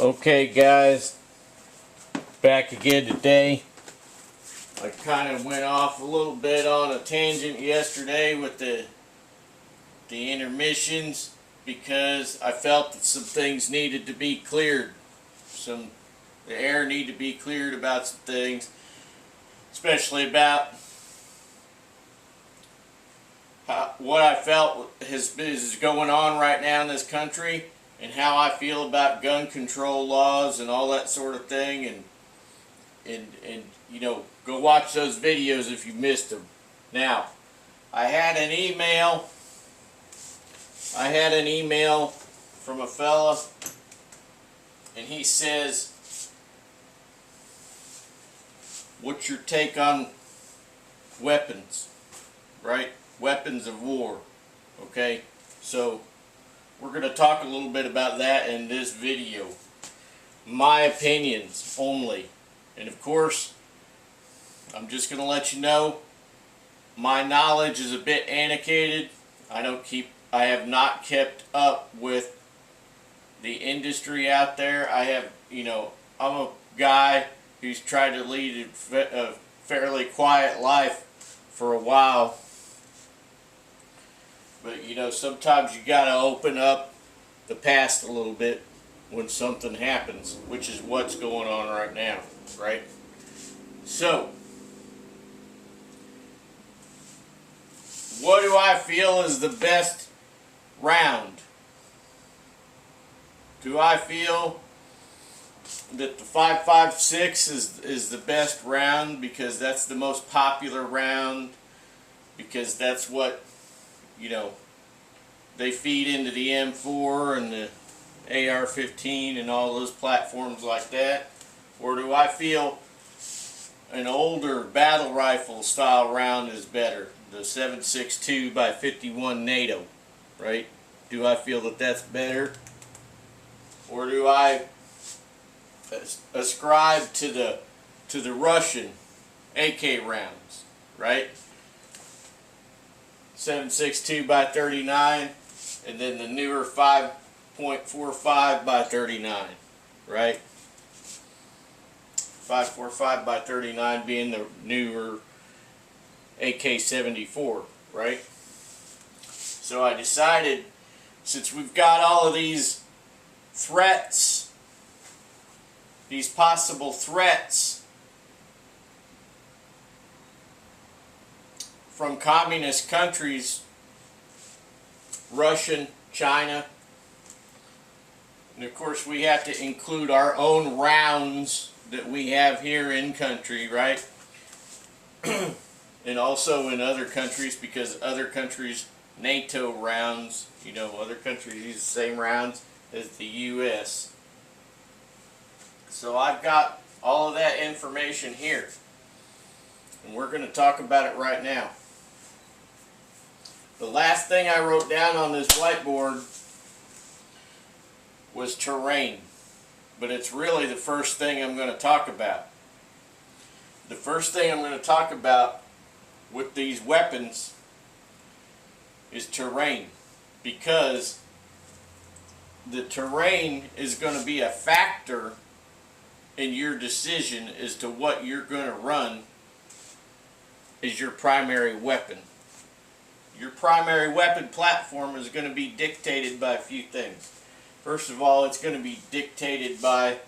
Okay guys, back again today. I kind of went off a little bit on a tangent yesterday with the intermissions because I felt that some things needed to be cleared. The air needed to be cleared about some things, especially about what I felt is going on right now in this country, and how I feel about gun control laws and all that sort of thing, and you know, go watch those videos if you missed them. Now, I had an email from a fella, and he says, what's your take on weapons, right? Weapons of war, okay? So we're going to talk a little bit about that in this video. My opinions only. And of course, I'm just going to let you know, my knowledge is a bit antiquated. I have not kept up with the industry out there. I'm a guy who's tried to lead a fairly quiet life for a while. But you know, sometimes you gotta open up the past a little bit when something happens, which is what's going on right now, right? So, what do I feel is the best round? Do I feel that the 5.56 is the best round because that's the most popular round, because that's what, you know, they feed into the M4 and the AR-15 and all those platforms like that? Or do I feel an older battle rifle style round is better, the 7.62 by 51 NATO, right? Do I feel that that's better? Or do I ascribe to the Russian AK rounds, right? 7.62 by 39, and then the newer 5.45 by 39, right? 5.45 by 39 being the newer AK-74, right? So I decided, since we've got all of these threats, these possible threats from communist countries, Russian, China, and of course we have to include our own rounds that we have here in country, right? And also in other countries, because other countries, NATO rounds, you know, other countries use the same rounds as the U.S. So I've got all of that information here, and we're going to talk about it right now. The last thing I wrote down on this whiteboard was terrain, but it's really the first thing I'm going to talk about. The first thing I'm going to talk about with these weapons is terrain, because the terrain is going to be a factor in your decision as to what you're going to run as your primary weapon. Your primary weapon platform is going to be dictated by a few things. First of all, it's going to be dictated by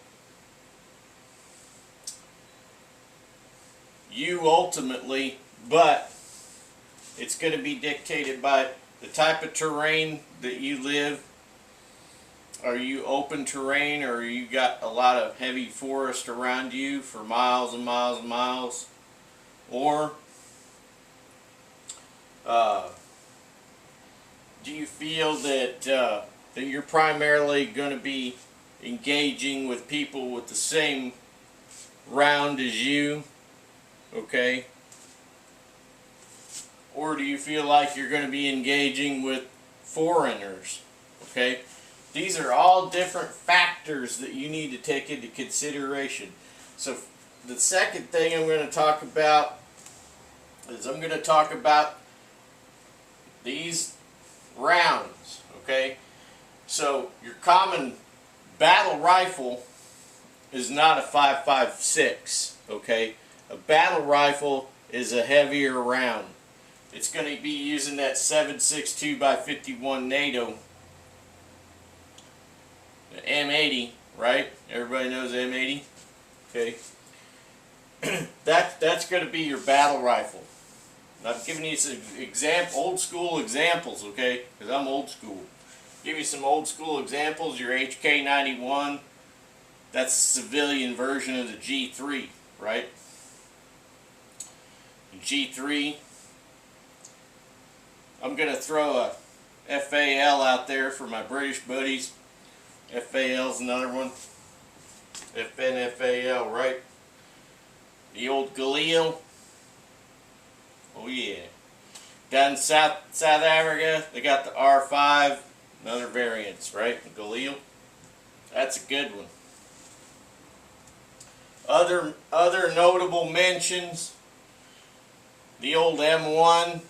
you ultimately, but it's going to be dictated by the type of terrain that you live. Are you open terrain, or you got a lot of heavy forest around you for miles and miles and miles? Or do you feel that that you're primarily going to be engaging with people with the same round as you, okay? Or do you feel like you're going to be engaging with foreigners, okay? These are all different factors that you need to take into consideration. So the second thing I'm going to talk about is I'm going to talk about these rounds, okay? So your common battle rifle is not a 5.56, okay? A battle rifle is a heavier round. It's going to be using that 7.62 by 51 NATO, the M80, right? Everybody knows M80, okay? That's going to be your battle rifle. And I'm giving you some old school examples, okay? Because I'm old school. Give you some old school examples. Your HK91, that's the civilian version of the G3, right? The G3, I'm going to throw a FAL out there for my British buddies. FAL's another one. FNFAL, right? The old Galil. Oh yeah. Down in South Africa, they got the R5 and other variants, right? Galil. That's a good one. Other notable mentions, the old M1,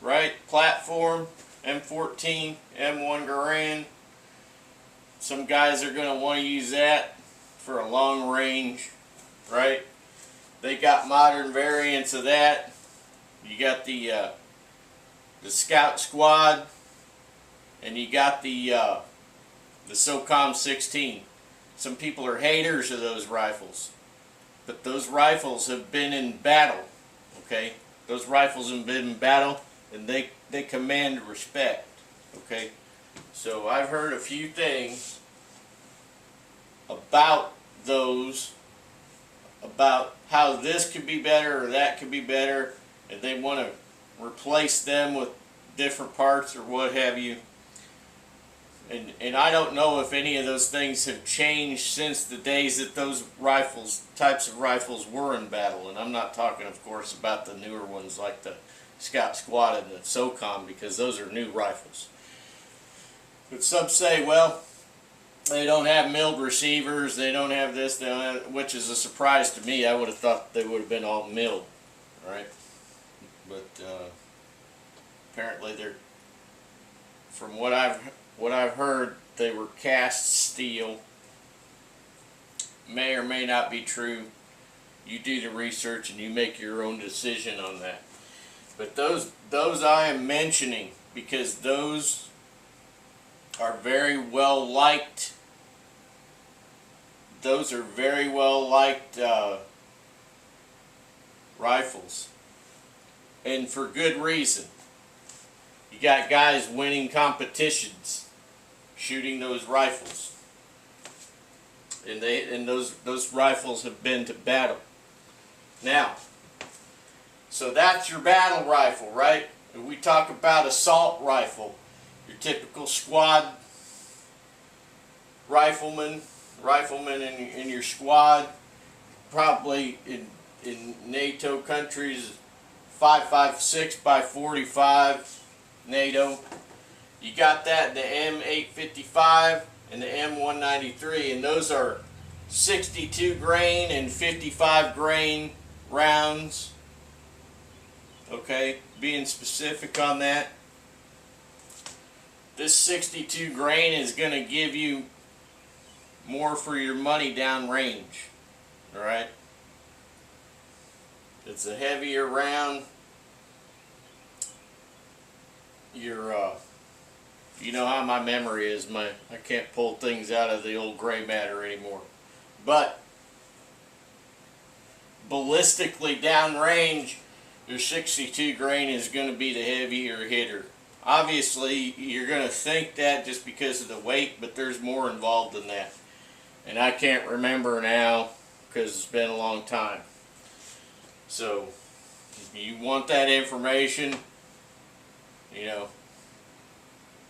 right? Platform, M14, M1 Garand. Some guys are going to want to use that for a long range, right? They got modern variants of that. You got the Scout Squad, and you got the SOCOM 16. Some people are haters of those rifles, but those rifles have been in battle, okay? Those rifles have been in battle, and they command respect, okay? So I've heard a few things about those, about how this could be better or that could be better, and they want to replace them with different parts or what have you. And I don't know if any of those things have changed since the days that those types of rifles were in battle. And I'm not talking, of course, about the newer ones like the Scout Squad and the SOCOM, because those are new rifles. But some say, well, they don't have milled receivers, they don't have this, they don't have, which is a surprise to me. I would have thought they would have been all milled, right? But apparently they're, from what I've heard, they were cast steel. May or may not be true. You do the research and you make your own decision on that. But those I am mentioning because those are very well liked. Those are very well liked rifles, and for good reason. You got guys winning competitions shooting those rifles, and those rifles have been to battle. Now, so that's your battle rifle, right? If we talk about assault rifle, your typical squad rifleman in your squad, probably in NATO countries, 5.56 by 45 NATO. You got that in the M855 and the M193, and those are 62 grain and 55 grain rounds. Okay, being specific on that. This 62 grain is going to give you more for your money down range. Alright? It's a heavier round. You know how my memory is. I can't pull things out of the old gray matter anymore. But ballistically downrange, your 62 grain is going to be the heavier hitter. Obviously, you're going to think that just because of the weight, but there's more involved than that. And I can't remember now because it's been a long time. So, if you want that information, you know,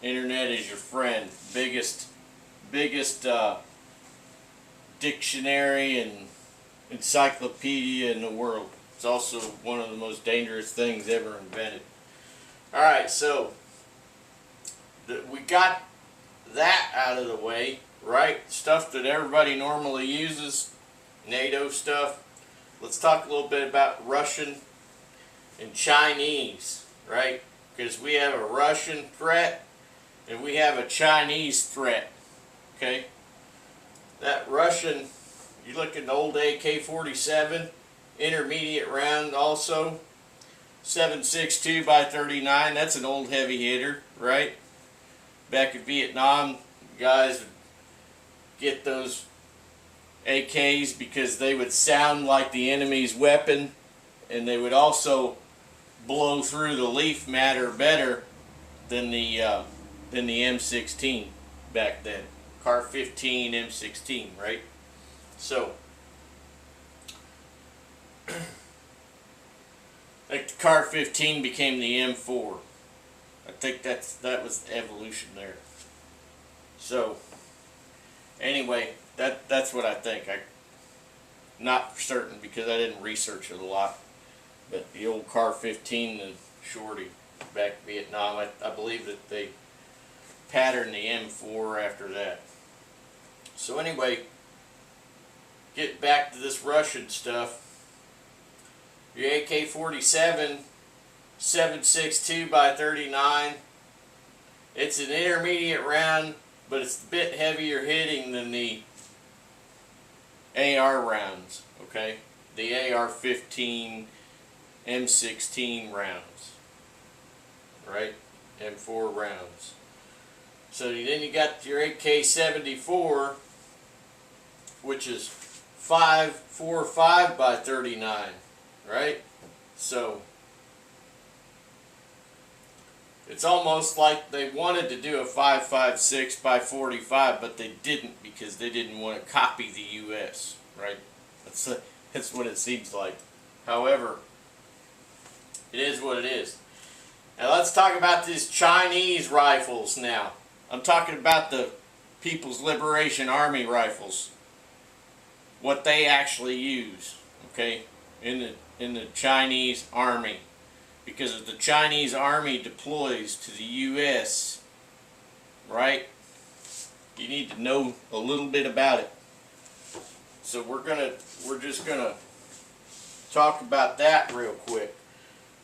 internet is your friend. Biggest dictionary and encyclopedia in the world. It's also one of the most dangerous things ever invented. Alright, so we got that out of the way, right? Stuff that everybody normally uses, NATO stuff. Let's talk a little bit about Russian and Chinese, right? Because we have a Russian threat and we have a Chinese threat, okay? Russian, you look at the old AK-47, intermediate round also, 7.62 by 39. That's an old heavy hitter, right? Back in Vietnam, guys would get those AKs because they would sound like the enemy's weapon, and they would also blow through the leaf matter better than the M16 back then. Car 15, M16, right? So, like the Car 15 became the M4. I think that was the evolution there. So, anyway, that's what I think. Not for certain because I didn't research it a lot. But the old Car 15 and Shorty back in Vietnam, I believe that they patterned the M4 after that. So anyway, get back to this Russian stuff. Your AK-47, 7.62 by 39. It's an intermediate round, but it's a bit heavier hitting than the AR rounds, okay? The AR-15, M16 rounds, right? M4 rounds. So then you got your AK-74, which is 5.45 by 39, right? So it's almost like they wanted to do a 5.56 by 45, but they didn't because they didn't want to copy the U.S., right? That's what it seems like. However, it is what it is. Now let's talk about these Chinese rifles now. I'm talking about the People's Liberation Army rifles. What they actually use, okay, in the Chinese Army. Because if the Chinese Army deploys to the U.S., right, you need to know a little bit about it. So we're just gonna talk about that real quick.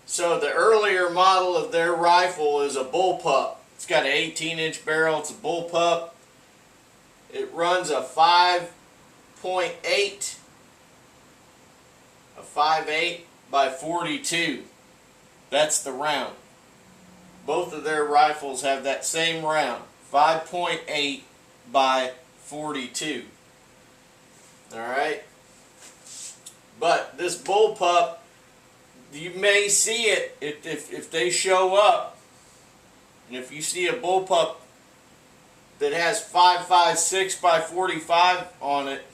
So the earlier model of their rifle is a bullpup. It's got an 18-inch barrel. It's a bullpup. It runs a 5.8, a 5.8 by 42. That's the round. Both of their rifles have that same round, 5.8 by 42. Alright? But this bullpup, you may see it if they show up. And if you see a bullpup that has 5.56 by 45 on it,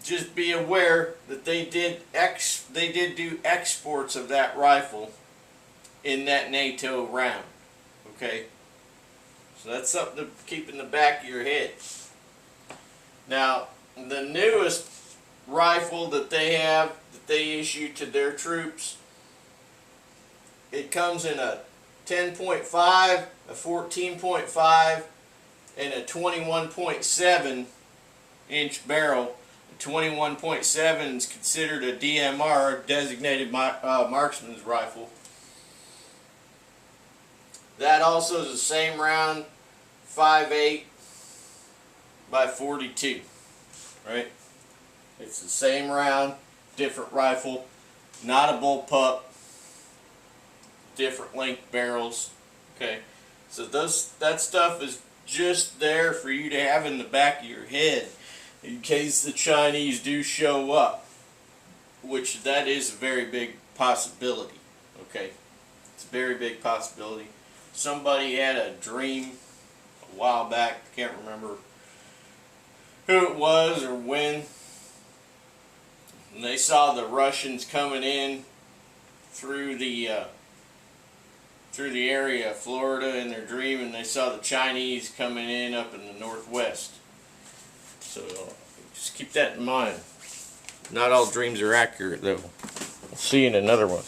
just be aware that they did do exports of that rifle in that NATO round. Okay? So that's something to keep in the back of your head. Now, the newest rifle that they have, that they issue to their troops, it comes in a 10.5, a 14.5, and a 21.7 inch barrel. 21.7 is considered a DMR, designated marksman's rifle. That also is the same round, 5.8 by 42, right? It's the same round, different rifle, not a bullpup, different length barrels. Okay, so that stuff is just there for you to have in the back of your head in case the Chinese do show up, which that is a very big possibility. Okay, it's a very big possibility. Somebody had a dream a while back, I can't remember who it was or when, and they saw the Russians coming in through the area of Florida in their dream, and they saw the Chinese coming in up in the northwest. So just keep that in mind. Not all dreams are accurate, though. We'll see you in another one.